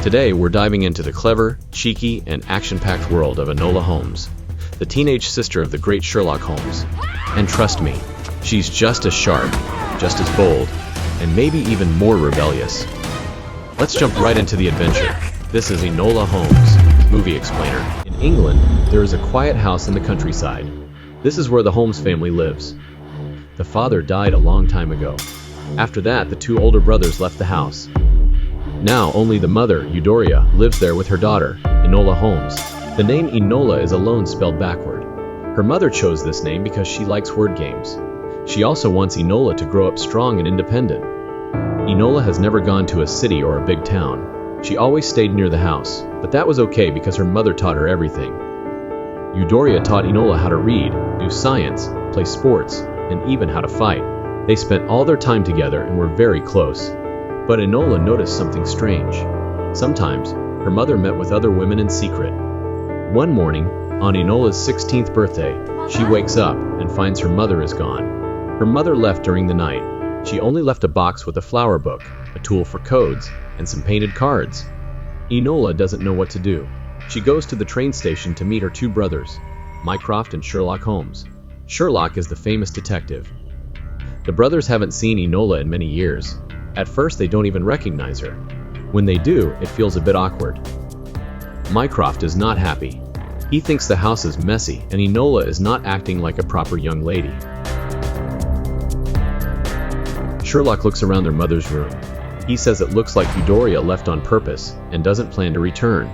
Today, we're diving into the clever, cheeky, and action-packed world of Enola Holmes, the teenage sister of the great Sherlock Holmes. And trust me, she's just as sharp, just as bold, and maybe even more rebellious. Let's jump right into the adventure. This is Enola Holmes, movie explainer. In England, there is a quiet house in the countryside. This is where the Holmes family lives. The father died a long time ago. After that, the two older brothers left the house. Now, only the mother, Eudora, lives there with her daughter, Enola Holmes. The name Enola is alone spelled backward. Her mother chose this name because she likes word games. She also wants Enola to grow up strong and independent. Enola has never gone to a city or a big town. She always stayed near the house, but that was okay because her mother taught her everything. Eudora taught Enola how to read, do science, play sports, and even how to fight. They spent all their time together and were very close. But Enola noticed something strange. Sometimes, her mother met with other women in secret. One morning, on Enola's 16th birthday, she wakes up and finds her mother is gone. Her mother left during the night. She only left a box with a flower book, a tool for codes, and some painted cards. Enola doesn't know what to do. She goes to the train station to meet her two brothers, Mycroft and Sherlock Holmes. Sherlock is the famous detective. The brothers haven't seen Enola in many years. At first, they don't even recognize her. When they do, it feels a bit awkward. Mycroft is not happy. He thinks the house is messy and Enola is not acting like a proper young lady. Sherlock looks around their mother's room. He says it looks like Eudora left on purpose and doesn't plan to return.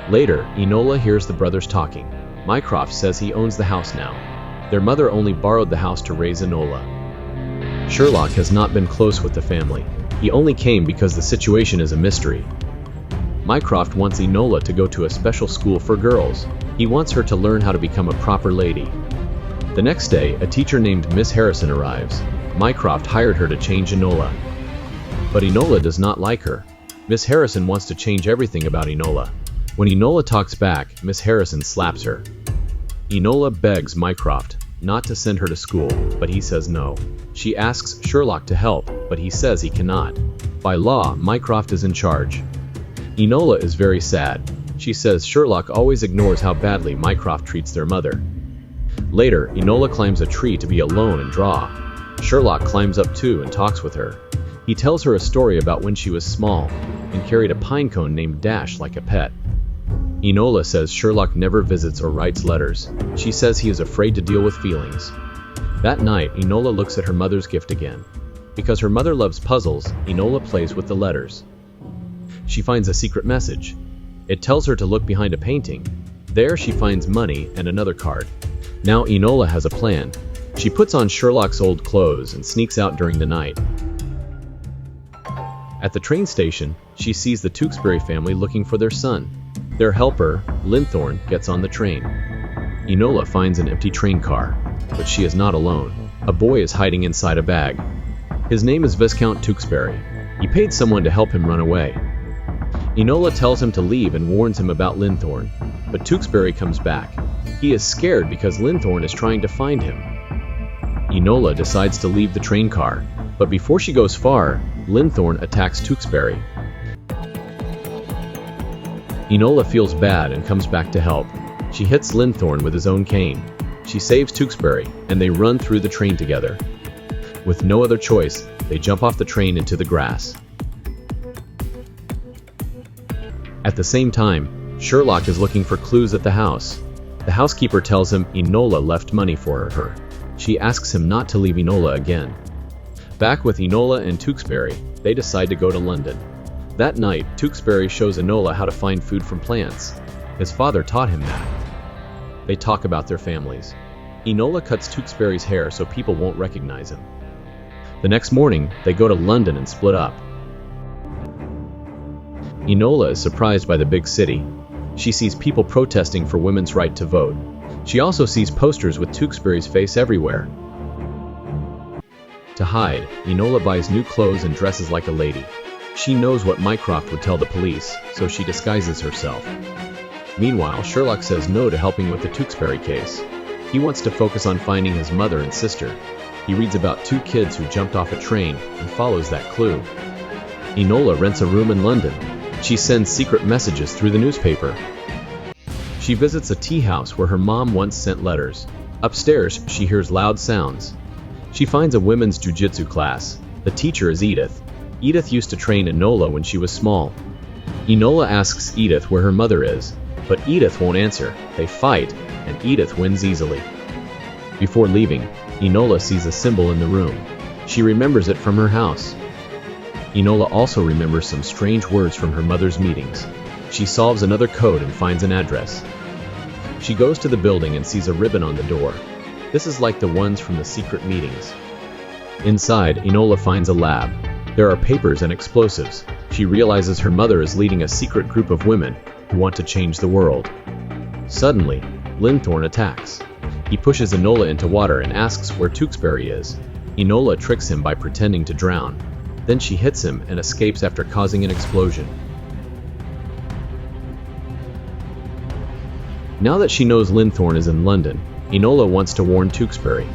Later, Enola hears the brothers talking. Mycroft says he owns the house now. Their mother only borrowed the house to raise Enola. Sherlock has not been close with the family. He only came because the situation is a mystery. Mycroft wants Enola to go to a special school for girls. He wants her to learn how to become a proper lady. The next day, a teacher named Miss Harrison arrives. Mycroft hired her to change Enola. But Enola does not like her. Miss Harrison wants to change everything about Enola. When Enola talks back, Miss Harrison slaps her. Enola begs Mycroft not to send her to school, but he says no. She asks Sherlock to help, but he says he cannot. By law, Mycroft is in charge. Enola is very sad. She says Sherlock always ignores how badly Mycroft treats their mother. Later, Enola climbs a tree to be alone and draw. Sherlock climbs up too and talks with her. He tells her a story about when she was small and carried a pine cone named Dash like a pet. Enola says Sherlock never visits or writes letters. She says he is afraid to deal with feelings. That night, Enola looks at her mother's gift again. Because her mother loves puzzles, Enola plays with the letters. She finds a secret message. It tells her to look behind a painting. There she finds money and another card. Now Enola has a plan. She puts on Sherlock's old clothes and sneaks out during the night. At the train station, she sees the Tewkesbury family looking for their son. Their helper, Linthorn, gets on the train. Enola finds an empty train car, but she is not alone. A boy is hiding inside a bag. His name is Viscount Tewkesbury. He paid someone to help him run away. Enola tells him to leave and warns him about Linthorn, but Tewkesbury comes back. He is scared because Linthorn is trying to find him. Enola decides to leave the train car, but before she goes far, Linthorn attacks Tewkesbury. Enola feels bad and comes back to help. She hits Linthorn with his own cane. She saves Tewkesbury, and they run through the train together. With no other choice, they jump off the train into the grass. At the same time, Sherlock is looking for clues at the house. The housekeeper tells him Enola left money for her. She asks him not to leave Enola again. Back with Enola and Tewkesbury, they decide to go to London. That night, Tewkesbury shows Enola how to find food from plants. His father taught him that. They talk about their families. Enola cuts Tewkesbury's hair so people won't recognize him. The next morning, they go to London and split up. Enola is surprised by the big city. She sees people protesting for women's right to vote. She also sees posters with Tewkesbury's face everywhere. To hide, Enola buys new clothes and dresses like a lady. She knows what Mycroft would tell the police, so she disguises herself. Meanwhile, Sherlock says no to helping with the Tewkesbury case. He wants to focus on finding his mother and sister. He reads about two kids who jumped off a train and follows that clue. Enola rents a room in London. She sends secret messages through the newspaper. She visits a tea house where her mom once sent letters. Upstairs, she hears loud sounds. She finds a women's jujitsu class. The teacher is Edith. Edith used to train Enola when she was small. Enola asks Edith where her mother is, but Edith won't answer. They fight, and Edith wins easily. Before leaving, Enola sees a symbol in the room. She remembers it from her house. Enola also remembers some strange words from her mother's meetings. She solves another code and finds an address. She goes to the building and sees a ribbon on the door. This is like the ones from the secret meetings. Inside, Enola finds a lab. There are papers and explosives. She realizes her mother is leading a secret group of women who want to change the world. Suddenly, Linthorn attacks. He pushes Enola into water and asks where Tewkesbury is. Enola tricks him by pretending to drown. Then she hits him and escapes after causing an explosion. Now that she knows Linthorn is in London, Enola wants to warn Tewkesbury.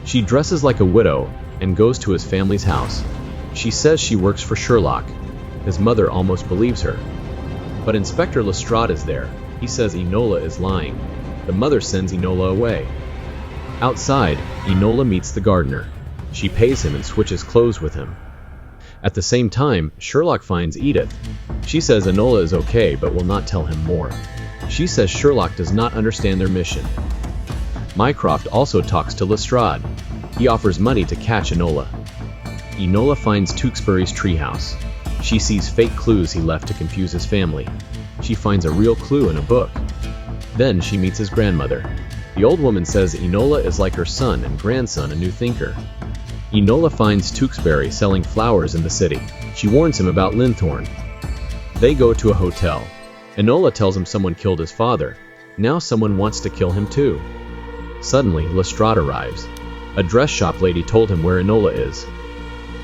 She dresses like a widow and goes to his family's house. She says she works for Sherlock. His mother almost believes her. But Inspector Lestrade is there. He says Enola is lying. The mother sends Enola away. Outside, Enola meets the gardener. She pays him and switches clothes with him. At the same time, Sherlock finds Edith. She says Enola is okay but will not tell him more. She says Sherlock does not understand their mission. Mycroft also talks to Lestrade. He offers money to catch Enola. Enola finds Tewkesbury's treehouse. She sees fake clues he left to confuse his family. She finds a real clue in a book. Then she meets his grandmother. The old woman says Enola is like her son and grandson, a new thinker. Enola finds Tewkesbury selling flowers in the city. She warns him about Linthorn. They go to a hotel. Enola tells him someone killed his father. Now someone wants to kill him too. Suddenly, Lestrade arrives. A dress shop lady told him where Enola is.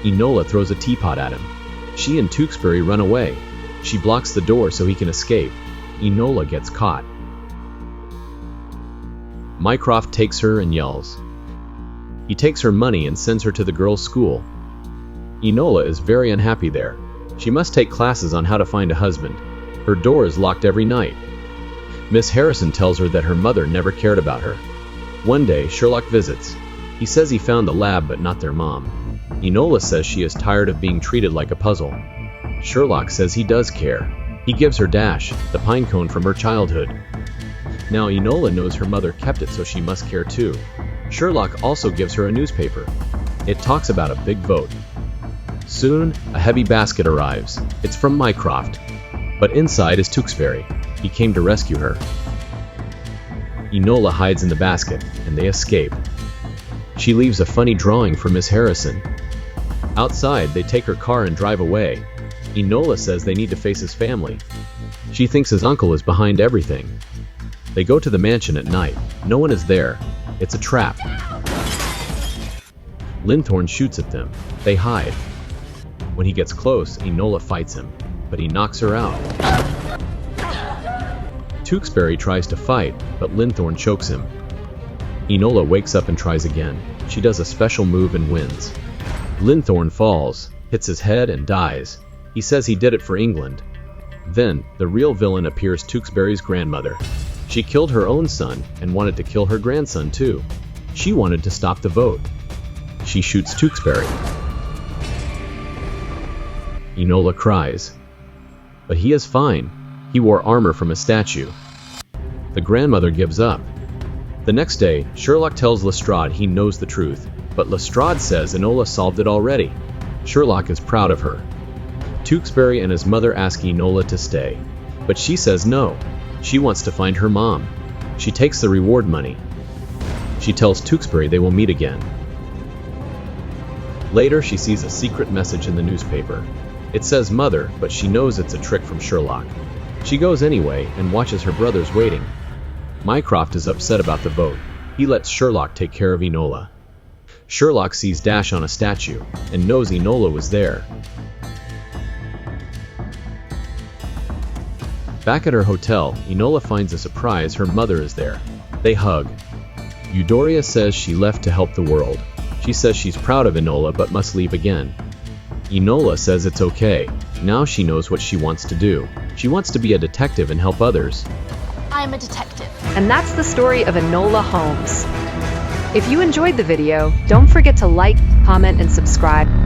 Enola throws a teapot at him. She and Tewkesbury run away. She blocks the door so he can escape. Enola gets caught. Mycroft takes her and yells. He takes her money and sends her to the girls' school. Enola is very unhappy there. She must take classes on how to find a husband. Her door is locked every night. Miss Harrison tells her that her mother never cared about her. One day, Sherlock visits. He says he found the lab but not their mom. Enola says she is tired of being treated like a puzzle. Sherlock says he does care. He gives her Dash, the pine cone from her childhood. Now Enola knows her mother kept it, so she must care too. Sherlock also gives her a newspaper. It talks about a big vote. Soon, a heavy basket arrives. It's from Mycroft. But inside is Tewkesbury. He came to rescue her. Enola hides in the basket, and they escape. She leaves a funny drawing for Miss Harrison. Outside, they take her car and drive away. Enola says they need to face his family. She thinks his uncle is behind everything. They go to the mansion at night. No one is there. It's a trap. Linthorn shoots at them. They hide. When he gets close, Enola fights him, but he knocks her out. Tewkesbury tries to fight, but Linthorn chokes him. Enola wakes up and tries again. She does a special move and wins. Linthorn falls, hits his head and dies. He says he did it for England. Then, the real villain appears, Tewkesbury's grandmother. She killed her own son and wanted to kill her grandson too. She wanted to stop the vote. She shoots Tewkesbury. Enola cries. But he is fine. He wore armor from a statue. The grandmother gives up. The next day, Sherlock tells Lestrade he knows the truth, but Lestrade says Enola solved it already. Sherlock is proud of her. Tewkesbury and his mother ask Enola to stay, but she says no. She wants to find her mom. She takes the reward money. She tells Tewkesbury they will meet again. Later, she sees a secret message in the newspaper. It says mother, but she knows it's a trick from Sherlock. She goes anyway and watches her brothers waiting. Mycroft is upset about the vote. He lets Sherlock take care of Enola. Sherlock sees Dash on a statue and knows Enola was there. Back at her hotel, Enola finds a surprise. Her mother is there. They hug. Eudoria says she left to help the world. She says she's proud of Enola but must leave again. Enola says it's okay. Now she knows what she wants to do. She wants to be a detective and help others. I'm a detective. And that's the story of Enola Holmes. If you enjoyed the video, don't forget to like, comment, and subscribe.